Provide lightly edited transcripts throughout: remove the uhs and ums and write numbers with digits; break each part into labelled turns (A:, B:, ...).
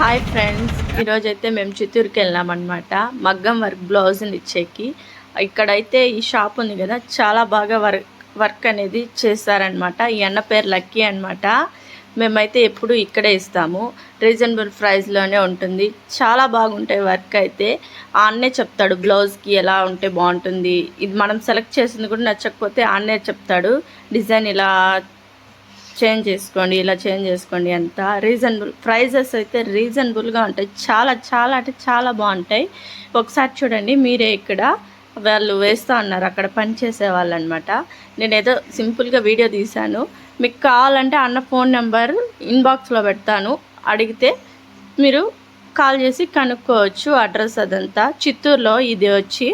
A: Hi friends, ఈరోజైతే మేము చిత్తూరుకి వెళ్ళామన్నమాట మగ్గం వర్క్ బ్లౌజ్ని ఇచ్చేకి. ఇక్కడైతే ఈ షాప్ ఉంది కదా, చాలా బాగా వర్క్ అనేది చేస్తారనమాట. ఈ అన్న పేరు లక్కీ అనమాట. మేమైతే ఎప్పుడు ఇక్కడే ఇస్తాము, రీజనబుల్ ప్రైస్లోనే ఉంటుంది. చాలా బాగుంటాయి వర్క్ అయితే. ఆ అన్నే చెప్తాడు బ్లౌజ్కి ఎలా ఉంటే బాగుంటుంది. ఇది మనం సెలెక్ట్ చేసింది కూడా నచ్చకపోతే ఆ అన్నే చెప్తాడు, డిజైన్ ఇలా చేంజ్ చేసుకోండి, ఇలా చేంజ్ చేసుకోండి. అంత రీజనబుల్ ప్రైజెస్ అయితే రీజనబుల్గా ఉంటాయి. చాలా చాలా అంటే చాలా బాగుంటాయి. ఒకసారి చూడండి మీరే. ఇక్కడ వాళ్ళు వేస్తూ ఉన్నారు, అక్కడ పని చేసే వాళ్ళు అనమాట. నేను ఏదో సింపుల్గా వీడియో తీశాను. మీకు కావాలంటే అన్న ఫోన్ నెంబర్ ఇన్బాక్స్లో పెడతాను, అడిగితే మీరు కాల్ చేసి కనుక్కోవచ్చు. అడ్రస్ అదంతా చిత్తూరులో. ఇది వచ్చి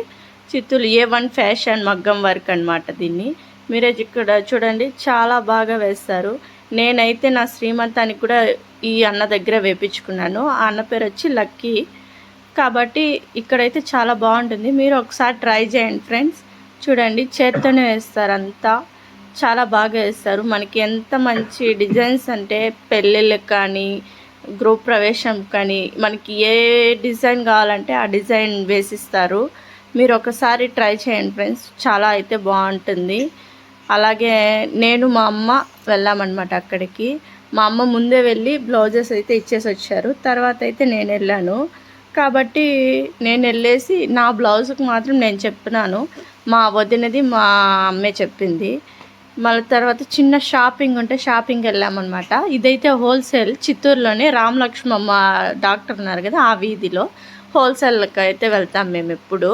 A: చిత్తూరు A1 ఫ్యాషన్ మగ్గం వర్క్ అనమాట. దీన్ని మీరే ఇక్కడ చూడండి, చాలా బాగా వేస్తారు. నేనైతే నా శ్రీమంతానికి కూడా ఈ అన్న దగ్గర వేయించుకున్నాను. ఆ అన్న పేరు వచ్చి లక్కీ. కాబట్టి ఇక్కడైతే చాలా బాగుంటుంది, మీరు ఒకసారి ట్రై చేయండి ఫ్రెండ్స్. చూడండి, చేత్తోనే వేస్తారు అంతా, చాలా బాగా వేస్తారు. మనకి ఎంత మంచి డిజైన్స్ అంటే పెళ్ళిళ్ళకి కానీ గృహ ప్రవేశం కానీ మనకి ఏ డిజైన్ కావాలంటే ఆ డిజైన్ వేసిస్తారు. మీరు ఒకసారి ట్రై చేయండి ఫ్రెండ్స్, చాలా అయితే బాగుంటుంది. అలాగే నేను మా అమ్మ వెళ్ళామన్నమాట అక్కడికి. మా అమ్మ ముందే వెళ్ళి బ్లౌజెస్ అయితే ఇచ్చేసి వచ్చారు. తర్వాత అయితే నేను వెళ్ళాను. కాబట్టి నేను వెళ్ళేసి నా బ్లౌజ్కి మాత్రం నేను చెప్పినాను, మా వదినది మా అమ్మే చెప్పింది. మళ్ళీ తర్వాత చిన్న షాపింగ్ ఉంటే షాపింగ్కి వెళ్ళామన్నమాట. ఇదైతే హోల్సేల్, చిత్తూరులోనే రామలక్ష్మమ్మ డాక్టర్ ఉన్నారు కదా, ఆ వీధిలో హోల్సేల్కి అయితే వెళ్తాం మేము ఎప్పుడు.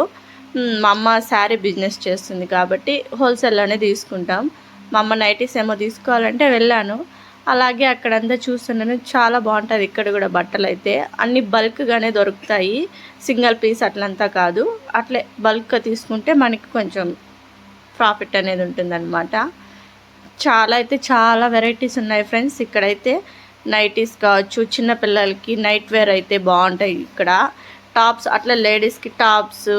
A: మా అమ్మ శారీ బిజినెస్ చేస్తుంది కాబట్టి హోల్సేల్లోనే తీసుకుంటాం. మా అమ్మ నైటీస్ ఏమో తీసుకోవాలంటే వెళ్ళాను. అలాగే అక్కడంతా చూస్తున్నాను, చాలా బాగుంటుంది. ఇక్కడ కూడా బట్టలు అయితే అన్నీ బల్క్గానే దొరుకుతాయి, సింగిల్ పీస్ అట్లంతా కాదు. అట్లే బల్క్గా తీసుకుంటే మనకి కొంచెం ప్రాఫిట్ అనేది ఉంటుందన్నమాట. చాలా అయితే చాలా వెరైటీస్ ఉన్నాయి ఫ్రెండ్స్. ఇక్కడైతే నైటీస్ కావచ్చు, చిన్నపిల్లలకి నైట్ వేర్ అయితే బాగుంటాయి. ఇక్కడ టాప్స్, అట్లా లేడీస్కి టాప్స్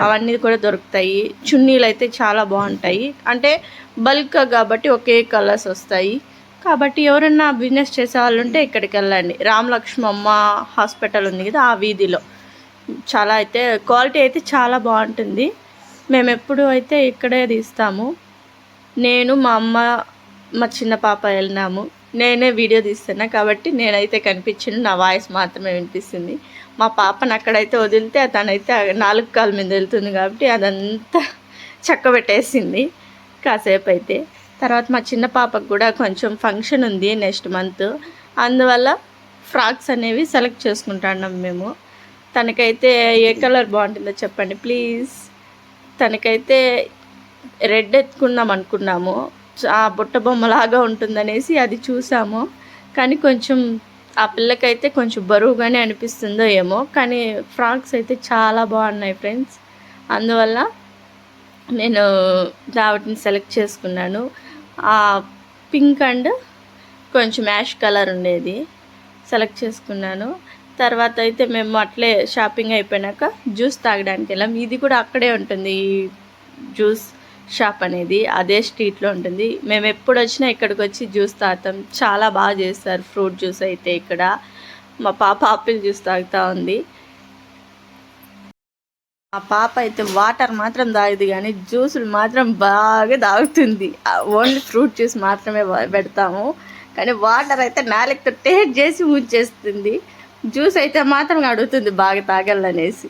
A: అవన్నీ కూడా దొరుకుతాయి. చున్నీలు అయితే చాలా బాగుంటాయి, అంటే బల్క్ కాబట్టి ఒకే కలర్స్ వస్తాయి. కాబట్టి ఎవరన్నా బిజినెస్ చేసే వాళ్ళు ఉంటే ఇక్కడికి వెళ్ళండి. రామలక్ష్మమ్మ హాస్పిటల్ ఉంది కదా, ఆ వీధిలో. చాలా అయితే క్వాలిటీ అయితే చాలా బాగుంటుంది. మేము ఎప్పుడు అయితే ఇక్కడే తీస్తాము. నేను మా అమ్మ మా చిన్న పాప వెళ్ళినాము. నేనే వీడియో తీస్తున్నా కాబట్టి నేనైతే కనిపించింది, నా వాయిస్ మాత్రమే వినిపిస్తుంది. మా పాపను అక్కడైతే వదిలితే తనైతే 4 కాళ్ళ మీద వెళ్తుంది కాబట్టి అదంతా చక్కబెట్టేసింది కాసేపు అయితే. తర్వాత మా చిన్న పాపకు కూడా కొంచెం ఫంక్షన్ ఉంది నెక్స్ట్ మంత్, అందువల్ల ఫ్రాక్స్ అనేవి సెలెక్ట్ చేసుకుంటున్నాం మేము. తనకైతే ఏ కలర్ బాగుంటుందో చెప్పండి ప్లీజ్. తనకైతే రెడ్ ఎత్తుకుందాం అనుకున్నాము, ఆ బుట్ట బొమ్మలాగా ఉంటుందనేసి అది చూసాము. కానీ కొంచెం ఆ పిల్లకైతే కొంచెం బరువుగానే అనిపిస్తుందో ఏమో, కానీ ఫ్రాక్స్ అయితే చాలా బాగున్నాయి ఫ్రెండ్స్. అందువల్ల నేను వాటిని సెలెక్ట్ చేసుకున్నాను. పింక్ అండ్ కొంచెం యాష్ కలర్ ఉండేది సెలెక్ట్ చేసుకున్నాను. తర్వాత అయితే మేము అట్లే షాపింగ్ అయిపోయినాక జ్యూస్ తాగడానికి వెళ్ళాం. ఇది కూడా అక్కడే ఉంటుంది, ఈ జ్యూస్ షాప్ అనేది అదే స్ట్రీట్లో ఉంటుంది. మేము ఎప్పుడు వచ్చినా ఇక్కడికి వచ్చి జ్యూస్ తాగుతాం. చాలా బాగా చేస్తారు ఫ్రూట్ జ్యూస్ అయితే ఇక్కడ. మా పాప ఆపిల్ జ్యూస్ తాగుతూ ఉంది. మా పాప అయితే వాటర్ మాత్రం తాగుతుంది కానీ జ్యూసులు మాత్రం బాగా తాగుతుంది. ఓన్లీ ఫ్రూట్ జ్యూస్ మాత్రమే పెడతాము, కానీ వాటర్ అయితే నాలుగుతో టేస్ట్ చేసి ఉంచేస్తుంది. జ్యూస్ అయితే మాత్రం అడుగుతుంది బాగా తాగాలనేసి.